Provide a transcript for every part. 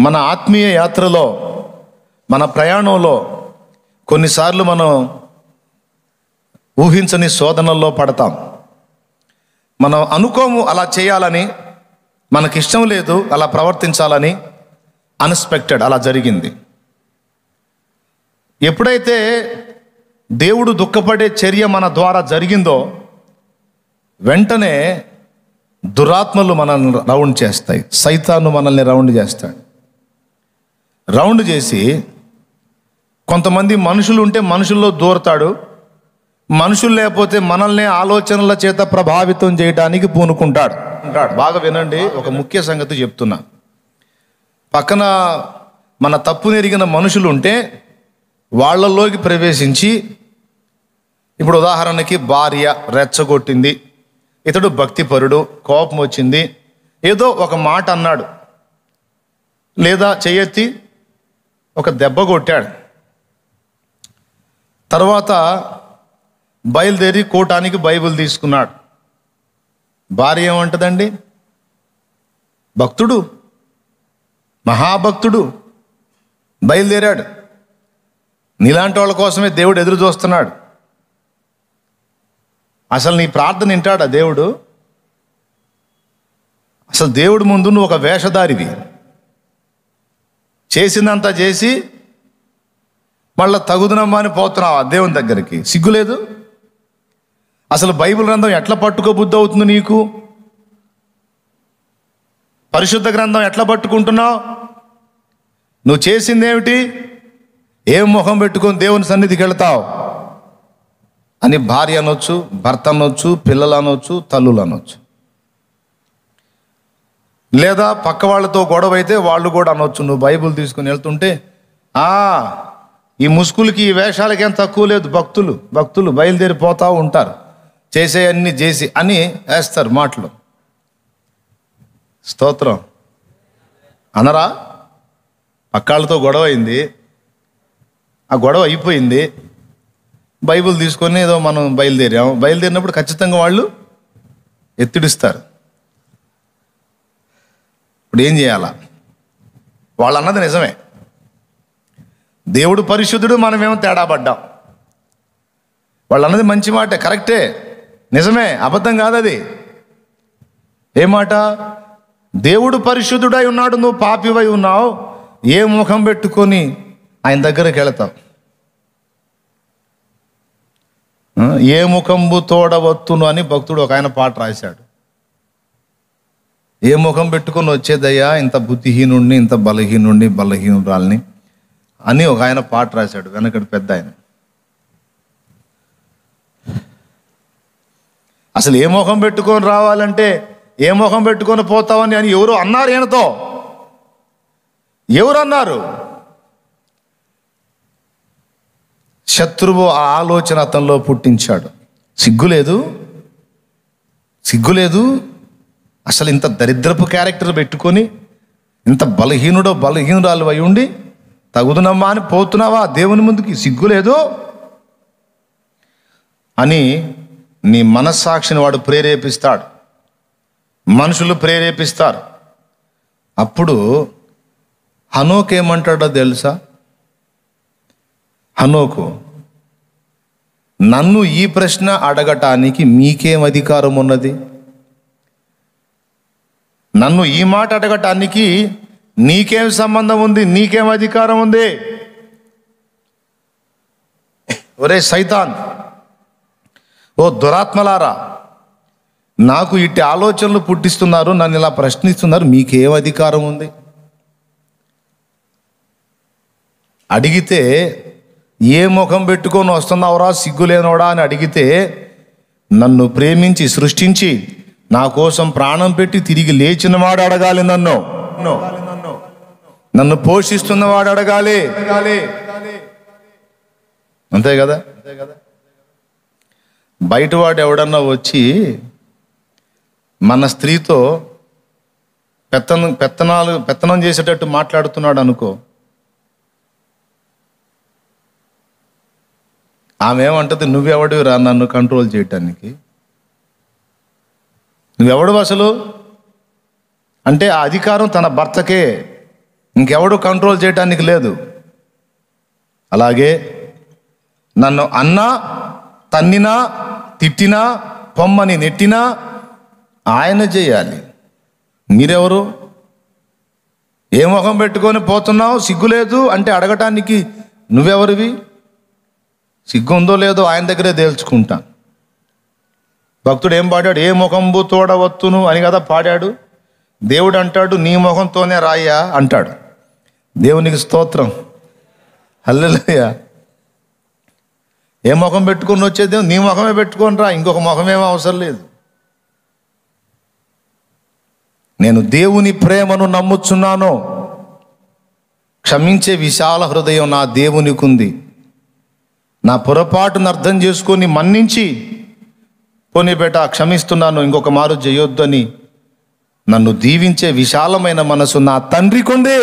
మన ఆత్మీయ యాత్రలో, మన ప్రయాణంలో కొన్నిసార్లు మనం ఊహించని శోధనల్లో పడతాం. మనం అనుకోము అలా చేయాలని, మనకిష్టం లేదు అలా ప్రవర్తించాలని. అన్ఎక్స్పెక్టెడ్ అలా జరిగింది. ఎప్పుడైతే దేవుడు దుఃఖపడే చర్య మన ద్వారా జరిగిందో వెంటనే దురాత్మలు మనల్ని రౌండ్ చేస్తాయి. సైతాను మనల్ని రౌండ్ చేస్తాడు. రౌండ్ చేసి కొంతమంది మనుషులు ఉంటే మనుషుల్లో దూరతాడు. మనుషులు లేకపోతే మనల్ని ఆలోచనల చేత ప్రభావితం చేయడానికి పూనుకుంటాడు. బాగా వినండి, ఒక ముఖ్య సంగతి చెప్తున్నా. పక్కన మన తప్పు నెరిగిన మనుషులు ఉంటే వాళ్ళలోకి ప్రవేశించి, ఇప్పుడు ఉదాహరణకి భార్య రెచ్చగొట్టింది, ఇతడు భక్తిపరుడు, కోపం వచ్చింది, ఏదో ఒక మాట అన్నాడు, లేదా చెయ్యెత్తి ఒక దెబ్బ కొట్టాడు. తర్వాత బయలుదేరి కోటానికి బైబిల్ తీసుకున్నాడు. భార్య ఏమంటదండి? భక్తుడు, మహాభక్తుడు బయలుదేరాడు, నీలాంటి వాళ్ళ కోసమే దేవుడు ఎదురు చూస్తున్నాడు. అసలు నీ ప్రార్థన వింటాడా దేవుడు? అసలు దేవుడి ముందు నువ్వు ఒక వేషధారివి. చేసిందంతా చేసి మళ్ళీ తగుదనమ్మా అని పోతున్నావా దేవుని దగ్గరికి? సిగ్గులేదు? అసలు బైబిల్ గ్రంథం ఎట్లా పట్టుకోబుద్ధి అవుతుంది నీకు? పరిశుద్ధ గ్రంథం ఎట్లా పట్టుకుంటున్నావు? నువ్వు చేసిందేమిటి? ఏం ముఖం పెట్టుకొని దేవుని సన్నిధికి వెళ్తావు అని భార్య అనొచ్చు, భర్త అనొచ్చు, పిల్లలు అనొచ్చు, తల్లులు అనొచ్చు. లేదా పక్క వాళ్ళతో గొడవ అయితే వాళ్ళు కూడా అనొచ్చు. నువ్వు బైబిల్ తీసుకుని వెళ్తుంటే, ఈ ముసుగులకి ఈ వేషాలకి ఏం తక్కువ లేదు, భక్తులు బయలుదేరిపోతూ ఉంటారు, చేసే అన్ని చేసి అని వేస్తారు మాటలు. స్తోత్రం అనరా? పక్కాళ్ళతో గొడవ అయింది, ఆ గొడవ అయిపోయింది, బైబిల్ తీసుకొని ఏదో మనం బయలుదేరినప్పుడు ఖచ్చితంగా వాళ్ళు ఎత్తిడిస్తారు. ఇప్పుడు ఏం చేయాలా? వాళ్ళు అన్నది నిజమే, దేవుడు పరిశుద్ధుడు, మనమేమో తేడా పడ్డాం. వాళ్ళు అన్నది మంచి మాటే, కరెక్టే, నిజమే, అబద్ధం కాదు అది. ఏ మాట? దేవుడు పరిశుద్ధుడై ఉన్నాడు, నువ్వు పాపివై ఉన్నావు, ఏ ముఖం పెట్టుకొని ఆయన దగ్గరికి వెళతావు? ఏ ముఖంబు తోడవత్తును అని భక్తుడు ఒక ఆయన పాట రాశాడు. ఏ ముఖం పెట్టుకొని వచ్చేదయ్యా ఇంత బుద్ధిహీనుడిని, ఇంత బలహీనురాల్ని అని ఒక ఆయన పాట రాశాడు, వెనకటి పెద్ద ఆయన. అసలు ఏ ముఖం పెట్టుకొని రావాలంటే ఏ ముఖం పెట్టుకొని పోతావని అని ఎవరు అన్నారు? ఈయనతో ఎవరు అన్నారు? శత్రువు ఆ ఆలోచన అతనిలో పుట్టించాడు. సిగ్గులేదు అసలు ఇంత దరిద్రపు క్యారెక్టర్ పెట్టుకొని, ఇంత బలహీనురాలు అయి ఉండి తగుదునమ్మా అని పోతున్నావా దేవుని ముందుకి? సిగ్గులేదు అని నీ మనస్సాక్షిని వాడు ప్రేరేపిస్తాడు, మనుషులు ప్రేరేపిస్తారు. అప్పుడు హనోకు ఏమంటాడో తెలుసా? హనోకు, నన్ను ఈ ప్రశ్న అడగటానికి మీకేం అధికారం ఉన్నది? నన్ను ఈ మాట అడగటానికి నీకేం సంబంధం ఉంది? నీకేం అధికారం ఉంది? ఒరే సైతాన్, ఓ దురాత్మలారా, నాకు ఇట్టి ఆలోచనలు పుట్టిస్తున్నారు, నన్ను ఇలా ప్రశ్నిస్తున్నారు, మీకేం అధికారం ఉంది? అడిగితే ఏ ముఖం పెట్టుకొని వస్తున్నావురా సిగ్గులేనోడా అని అడిగితే, నన్ను ప్రేమించి సృష్టించి నా కోసం ప్రాణం పెట్టి తిరిగి లేచినవాడు అడగాలి, నన్ను పోషిస్తున్నవాడు అడగాలి. అంతే కదా? బయటవాడు ఎవడన్నా వచ్చి మన స్త్రీతో పెత్తనం చేసేటట్టు మాట్లాడుతున్నాడు అనుకో, ఆమె ఏమంటది? నువ్వెవడివి రా నన్ను కంట్రోల్ చేయటానికి? నువ్వెవడు అసలు అంటే ఆ అధికారం తన భర్తకే, ఇంకెవడు కంట్రోల్ చేయడానికి లేదు. అలాగే నన్ను అన్నా, తన్నినా, తిట్టినా, పొమ్మని నెట్టినా ఆయన చేయాలి. మీరెవరు? ఏ ముఖం పెట్టుకొని పోతున్నావు, సిగ్గులేదు అంటే అడగటానికి నువ్వెవరివి? సిగ్గు ఉందో లేదో ఆయన దగ్గరే తేల్చుకుంటా. భక్తుడు ఏం పాడాడు? ఏ ముఖంబు తోడవత్తును అని కదా పాడాడు. దేవుడు అంటాడు నీ ముఖంతోనే రాయ్యా అంటాడు. దేవునికి స్తోత్రం, హల్లెలూయా. ఏ ముఖం పెట్టుకొని వచ్చేది? నీ ముఖమే పెట్టుకొని రా, ఇంకొక ముఖమేమో అవసరం లేదు. నేను దేవుని ప్రేమను నమ్ముచున్నాను. క్షమించే విశాల హృదయం నా దేవునికి ఉంది. నా పొరపాటును అర్థం చేసుకొని మన్నించి పోనీ బేట క్షమిస్తున్నాను, ఇంకొక మారు చేయొద్దని నన్ను దీవించే విశాలమైన మనసు నా తండ్రికి ఉంది.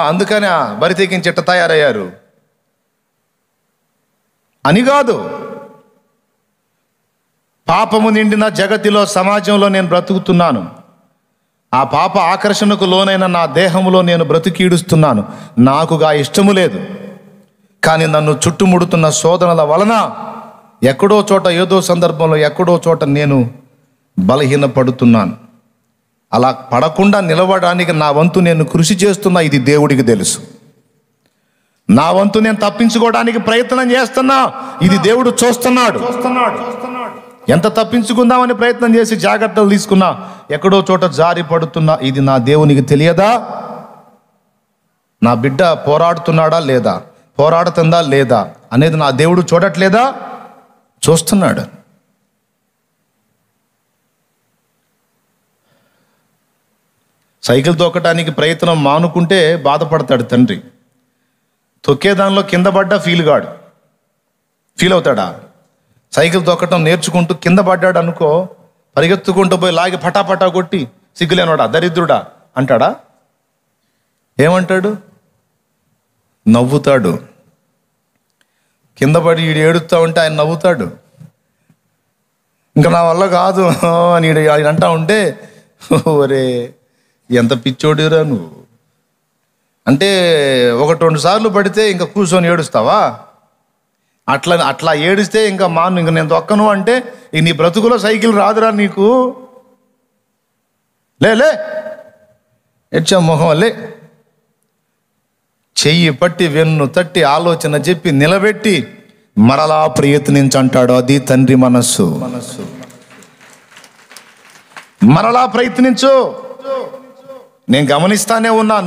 అందుకనే బరి తెగించేట తయారయ్యారు అని కాదు. పాపము నిండిన జగతిలో, సమాజంలో నేను బ్రతుకుతున్నాను. ఆ పాప ఆకర్షణకు లోనైన నా దేహంలో నేను బ్రతికీడుస్తున్నాను. నాకుగా ఇష్టము లేదు. కానీ నన్ను చుట్టుముడుతున్న శోధనల వలన ఎక్కడో చోట, ఏదో సందర్భంలో ఎక్కడో చోట నేను బలహీనపడుతున్నాను. అలా పడకుండా నిలవడానికి నా వంతు నేను కృషి చేస్తున్నా. ఇది దేవుడికి తెలుసు. నా వంతు నేను తప్పించుకోవడానికి ప్రయత్నం చేస్తున్నా. ఇది దేవుడు చూస్తున్నాడు. ఎంత తప్పించుకుందామని ప్రయత్నం చేసి జాగ్రత్తలు తీసుకున్నా, ఎక్కడో చోట జారి పడుతున్నా. ఇది నా దేవునికి తెలియదా? నా బిడ్డ పోరాడుతున్నాడా లేదా, పోరాడుతుందా లేదా అనేది నా దేవుడు చూడట్లేదా? చూస్తున్నాడు. సైకిల్ తొక్కటానికి ప్రయత్నం మానుకుంటే బాధపడతాడు తండ్రి. తొక్కేదానిలో కింద పడ్డా ఫీల్ అవుతాడా? సైకిల్ తొక్కటం నేర్చుకుంటూ కింద పడ్డాడు అనుకో, పరిగెత్తుకుంటూ పోయి లాగి పటాపటా కొట్టి సిగ్గులేనోడా, దరిద్రుడా అంటాడా? ఏమంటాడు? నవ్వుతాడు. కింద పడి ఈడు ఏడుస్తా ఉంటే ఆయన నవ్వుతాడు. ఇంకా నా వల్ల కాదు అని ఆయన అంటా ఉంటే, ఒరే ఎంత పిచ్చోడిరా నువ్వు అంటే, 1-2 సార్లు పడితే ఇంకా కూర్చొని ఏడుస్తావా? అట్లా ఏడిస్తే ఇంకా ఇంక నేను తొక్కను అంటే, నీ బ్రతుకులో సైకిల్ రాదురా నీకు. లే ఎచ్చా మొహం లే. చెయ్యి పట్టి వెన్ను తట్టి ఆలోచన చెప్పి నిలబెట్టి మరలా ప్రయత్నించంటాడు. అది తండ్రి మనస్సు. మరలా ప్రయత్నించు. నేను గమనిస్తానే ఉన్నా,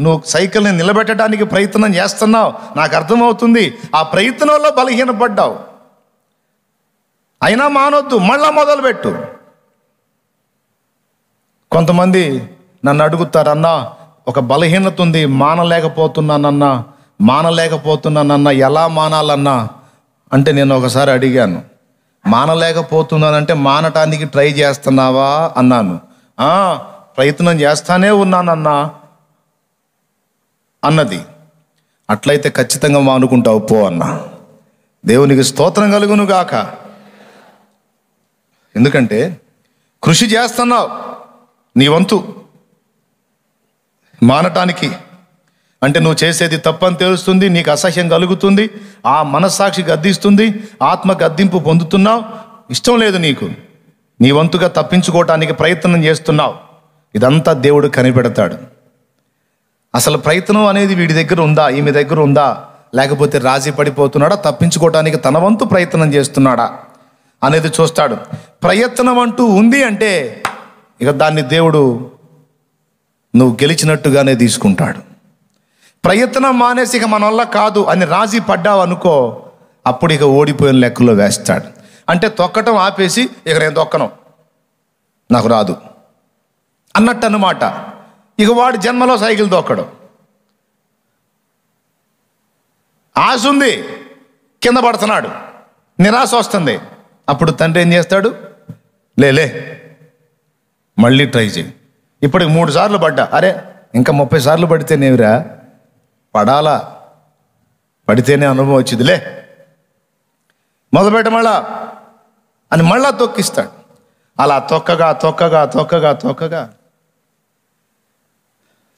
నువ్వు సైకిల్ని నిలబెట్టడానికి ప్రయత్నం చేస్తున్నావు. నాకు అర్థమవుతుంది. ఆ ప్రయత్నంలో బలహీనపడ్డావు. అయినా మానొద్దు, మళ్ళా మొదలుపెట్టు. కొంతమంది నన్ను అడుగుతారు, అన్నా ఒక బలహీనత ఉంది, మానలేకపోతున్నానన్నా ఎలా మానాలన్నా అంటే, నేను ఒకసారి అడిగాను, మానలేకపోతున్నానంటే మానటానికి ట్రై చేస్తున్నావా అన్నాను. ప్రయత్నం చేస్తానే ఉన్నానన్నా అన్నది. అట్లయితే ఖచ్చితంగా మానుకుంటావు పో అన్నా. దేవునికి స్తోత్రం కలుగును గాక. ఎందుకంటే కృషి చేస్తున్నావు నీ వంతు. మానటానికి అంటే నువ్వు చేసేది తప్పని తెలుస్తుంది, నీకు అసహ్యం కలుగుతుంది, ఆ మనస్సాక్షి గద్దిస్తుంది, ఆత్మ గద్దింపు పొందుతున్నావు, ఇష్టం లేదు నీకు, నీ వంతుగా తప్పించుకోవటానికి ప్రయత్నం చేస్తున్నావు. ఇదంతా దేవుడు కనిపెడతాడు. అసలు ప్రయత్నం అనేది వీడి దగ్గర ఉందా, ఈమె దగ్గర ఉందా, లేకపోతే రాజీ పడిపోతున్నాడా, తప్పించుకోవటానికి తన వంతు ప్రయత్నం చేస్తున్నాడా అనేది చూస్తాడు. ప్రయత్నం అంటూ ఉంది అంటే ఇక దాన్ని దేవుడు నువ్వు గెలిచినట్టుగానే తీసుకుంటాడు. ప్రయత్నం మానేసి ఇక మన వల్ల కాదు అని రాజీ పడ్డావు అనుకో, అప్పుడు ఇక ఓడిపోయిన లెక్కలో వేస్తాడు. అంటే తొక్కటం ఆపేసి ఇక నేను తొక్కను, నాకు రాదు అన్నట్టు అన్నమాట. ఇక వాడి జన్మలో సైకిల్ తొక్కడు. ఆశ ఉంది, కింద పడుతున్నాడు, నిరాశ వస్తుంది. అప్పుడు తండ్రి ఏం చేస్తాడు? లే మళ్ళీ ట్రై చేయి. ఇప్పటికి 3 సార్లు పడ్డా, అరే ఇంకా 30 సార్లు పడితేనేమిరా, పడాలా, పడితేనే అనుభవం వచ్చింది, లే మొదలుపెట్ట మళ్ళా అని మళ్ళా తొక్కిస్తాడు. అలా తొక్కగా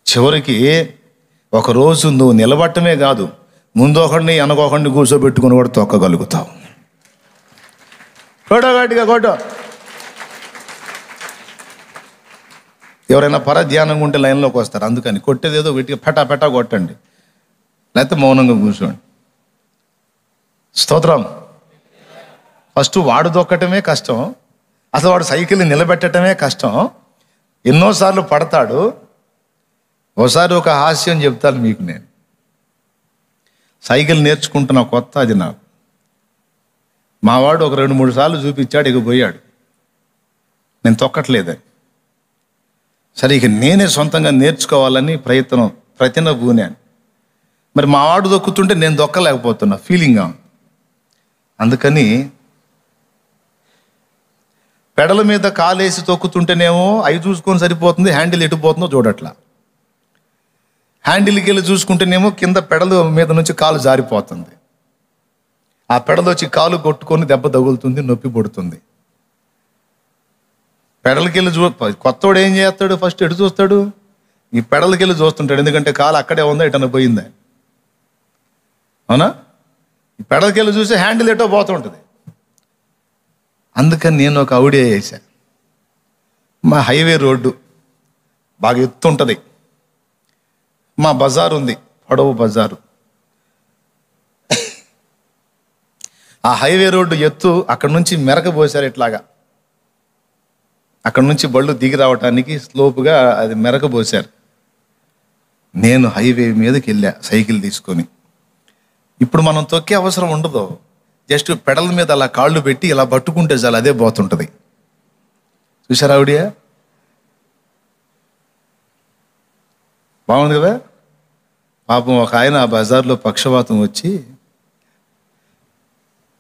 చివరికి ఒకరోజు నువ్వు నిలబట్టమే కాదు, ముందు ఒకడిని వెనకొకడిని కూర్చోబెట్టుకుని కూడా తొక్కగలుగుతావు. కొట్టో గట్టిగా కొట్టో. ఎవరైనా పరధ్యానంగా ఉంటే లైన్లోకి వస్తారు. అందుకని కొట్టేదేదో గట్టిగా పెటా కొట్టండి, లేకపోతే మౌనంగా కూర్చోండి. స్తోత్రం. ఫస్ట్ వాడు దొక్కటమే కష్టం, అసలు వాడు సైకిల్ని నిలబెట్టడమే కష్టం. ఎన్నోసార్లు పడతాడు. ఒకసారి ఒక హాస్యం చెప్తాను మీకు. నేను సైకిల్ నేర్చుకుంటున్న కొత్త, అది నాకు. మావాడు ఒక 2-3 సార్లు చూపించాడు, ఇక పోయాడు. నేను తొక్కట్లేదని. సరే ఇక నేనే సొంతంగా నేర్చుకోవాలని ప్రతిన పూనాను. మరి మావాడు దొక్కుతుంటే నేను దొక్కలేకపోతున్నా, ఫీలింగ్గా. అందుకని పెడల మీద కాలేసి తొక్కుతుంటేనేమో అవి చూసుకొని సరిపోతుంది, హ్యాండిల్ ఎటుపోతుందో చూడట్లా. హ్యాండిల్కి వెళ్ళి చూసుకుంటేనేమో కింద పెడల మీద నుంచి కాలు జారిపోతుంది. ఆ పెడలు వచ్చి కాలు కొట్టుకొని దెబ్బ తగులుతుంది, నొప్పి పడుతుంది. పెడలకి వెళ్ళి కొత్తోడు ఏం చేస్తాడు, ఫస్ట్ ఎటు చూస్తాడు, ఈ పెడలకి వెళ్ళి చూస్తుంటాడు. ఎందుకంటే కాలు అక్కడే ఉందా, ఎటన్నా పోయిందా. అవునా? ఈ పెడలకి వెళ్ళి చూసి హ్యాండిల్ ఎటో పోతుంటుంది. అందుకని నేను ఒక ఐడియా చేశా. మా హైవే రోడ్డు బాగా ఎత్తుంటుంది, మా బజార్ ఉంది, పొడవు బజారు. ఆ హైవే రోడ్డు ఎత్తు, అక్కడ నుంచి మెరక పోసారు ఇట్లాగా. అక్కడ నుంచి బళ్ళు దిగి రావటానికి స్లోపుగా అది మెరక పోసారు. నేను హైవే మీదకి వెళ్ళా సైకిల్ తీసుకొని. ఇప్పుడు మనం తొక్కే అవసరం ఉండదు, జస్ట్ పెడల మీద అలా కాళ్ళు పెట్టి ఇలా పట్టుకుంటే చాలు, అదే పోతుంటుంది. చూసారా ఆవిడ? బాగుంది కదా. పాపం ఒక ఆయన ఆ బజార్లో పక్షవాతం వచ్చి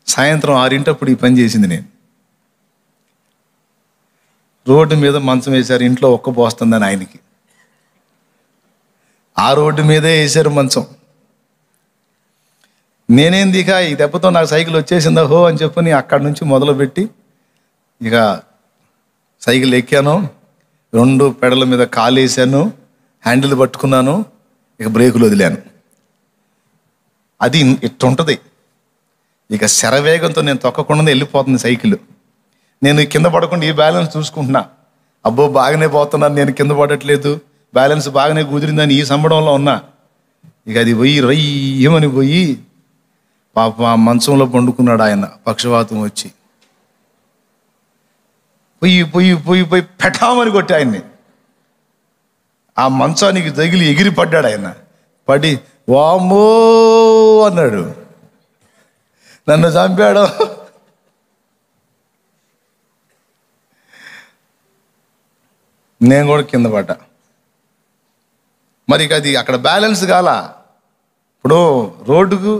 సాయంత్రం 6 ఈ పని చేసింది. నేను రోడ్డు మీద మంచం వేశారు, ఇంట్లో ఒక్క పోస్తుందని ఆయనకి. ఆ రోడ్డు మీదే వేశారు మంచం. నేనేంది ఇక ఈ దెబ్బతో నాకు సైకిల్ వచ్చేసిందా హో అని చెప్పని అక్కడి నుంచి మొదలుపెట్టి ఇక సైకిల్ ఎక్కాను, 2 పెడల మీద కాలు వేసాను, హ్యాండిల్ పట్టుకున్నాను, ఇక బ్రేకులు వదిలాను. అది ఇట్టుంటుంది. ఇక శరవేగంతో నేను తొక్కకుండా వెళ్ళిపోతుంది సైకిల్. నేను కింద పడకుండా ఈ బ్యాలెన్స్ చూసుకుంటున్నా. అబ్బో బాగానే పోతున్నాను, నేను కింద పడట్లేదు, బ్యాలెన్స్ బాగానే కుదిరిందని ఈ సంబడంలో ఉన్నా. ఇక అది పోయి రయ్యమని పోయి పాప ఆ మంచంలో పండుకున్నాడు ఆయన, పక్షవాతం వచ్చి. పొయ్యి పొయ్యి పొయ్యి పోయి పెటామని కొట్టి ఆయన్ని. ఆ మంచానికి తగిలి ఎగిరి పడ్డాడు ఆయన. పడి వామ్మో అన్నాడు, నన్ను చంపాడు. నేను కూడా కింద పడ్డా. మరి అది అక్కడ బ్యాలెన్స్ కాల. ఇప్పుడు రోడ్డుకు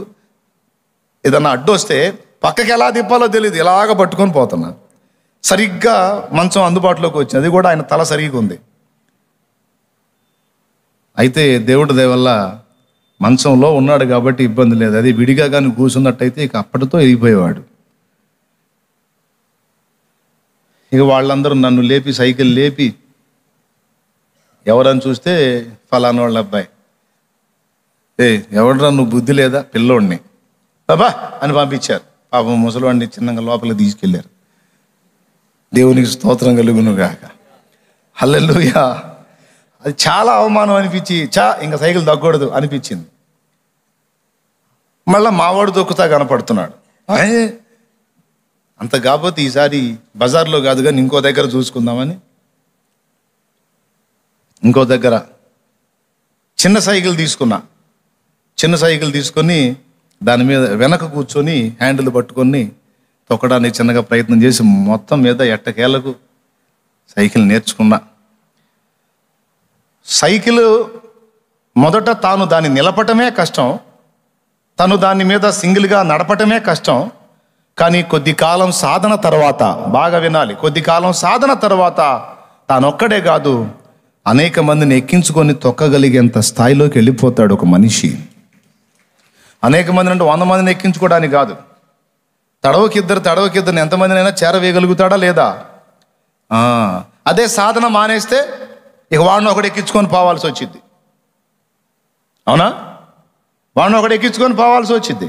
ఏదన్నా అడ్డు వస్తే పక్కకి ఎలా తిప్పాలో తెలియదు, ఇలాగ పట్టుకొని పోతున్నా. సరిగ్గా మంచం అందుబాటులోకి వచ్చింది, అది కూడా ఆయన తల సరిగ్గా ఉంది. అయితే దేవుడి దయ వల్ల మంచంలో ఉన్నాడు కాబట్టి ఇబ్బంది లేదు. అది విడిగా కానీ కూర్చున్నట్టయితే ఇక అప్పటితో వెళ్ళిపోయేవాడు. ఇక వాళ్ళందరూ నన్ను లేపి, సైకిల్ లేపి, ఎవరని చూస్తే ఫలానా వాళ్ళ అబ్బాయి. ఎవడరా నువ్వు, బుద్ధి లేదా, పిల్లోడిని బాబా అని పంపించారు. పాపం ముసలివాడిని చిన్నగా లోపలికి తీసుకెళ్ళారు. దేవునికి స్తోత్రం కలుగును గాక. హల్లెలూయా. అది చాలా అవమానం అనిపించి ఇంకా సైకిల్ తగ్గకూడదు అనిపించింది. మళ్ళీ మావాడు దొక్కుతా కనపడుతున్నాడు. అంత కాకపోతే ఈసారి బజార్లో కాదు కానీ ఇంకో దగ్గర చూసుకుందామని ఇంకో దగ్గర చిన్న సైకిల్ తీసుకున్నా. చిన్న సైకిల్ తీసుకొని దాని మీద వెనక కూర్చొని హ్యాండిల్ పట్టుకొని తొక్కడానికి చిన్నగా ప్రయత్నం చేసి మొత్తం మీద ఎట్టకేలకు సైకిల్ నేర్చుకున్నా. సైకిల్ మొదట తాను దాన్ని నిలపటమే కష్టం, తను దాని మీద సింగిల్గా నడపటమే కష్టం. కానీ కొద్ది కాలం సాధన తర్వాత, బాగా వినాలి, కొద్ది కాలం సాధన తర్వాత తానొక్కడే కాదు అనేక మందిని ఎక్కించుకొని తొక్కగలిగేంత స్థాయిలోకి వెళ్ళిపోతాడు ఒక మనిషి. అనేక మందిని అంటే 100 మందిని ఎక్కించుకోవడానికి కాదు, తడవకిద్దరు ఎంతమందినైనా చేరవేయగలుగుతాడా లేదా? అదే సాధన మానేస్తే ఇక వాడిని ఒకటి ఎక్కించుకొని పోవాల్సి వచ్చింది. అవునా? వాడిని ఒకటి ఎక్కించుకొని పోవాల్సి వచ్చింది.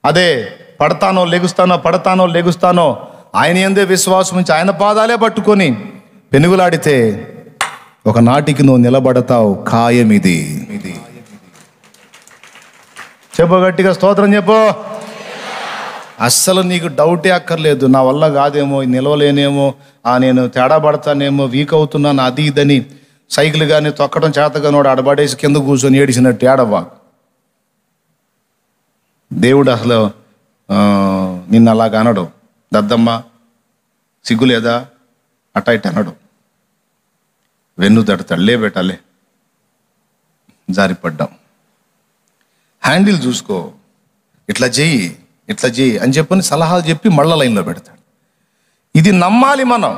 అదే పడతానో లెగుస్తానో, పడతానో లెగుస్తానో, ఆయన యందే విశ్వాసం ఉంచి ఆయన పాదాలే పట్టుకొని పెనుగులాడితే ఒకనాటికి నువ్వు నిలబడతావు, ఖాయం ఇది. చెప్పు గట్టిగా స్తోత్రం చెప్పు. అస్సలు నీకు డౌటే అక్కర్లేదు, నా వల్ల కాదేమో, నిలవలేనేమో, నేను తేడా పడతానేమో, వీక్ అవుతున్నాను, అది ఇదని సైకిల్ కానీ తొక్కడం చేతగానోడు ఆడబడేసి కింద కూర్చొని ఏడిసినట్టు ఏడవ్వా. దేవుడు అసలు నిన్ను అలాగ అనడు. దద్దమ్మ సిగ్గు లేదా అట్ట ఇట్ట అనడు. వెన్ను తడతాడు, లే పెట్టాలే, జారిపడ్డాం, హ్యాండిల్ చూసుకో, ఇట్లా చెయ్యి, ఇట్లా చెయ్యి అని చెప్పని సలహాలు చెప్పి మళ్ళా లైన్లో పెడతాడు. ఇది నమ్మాలి మనం.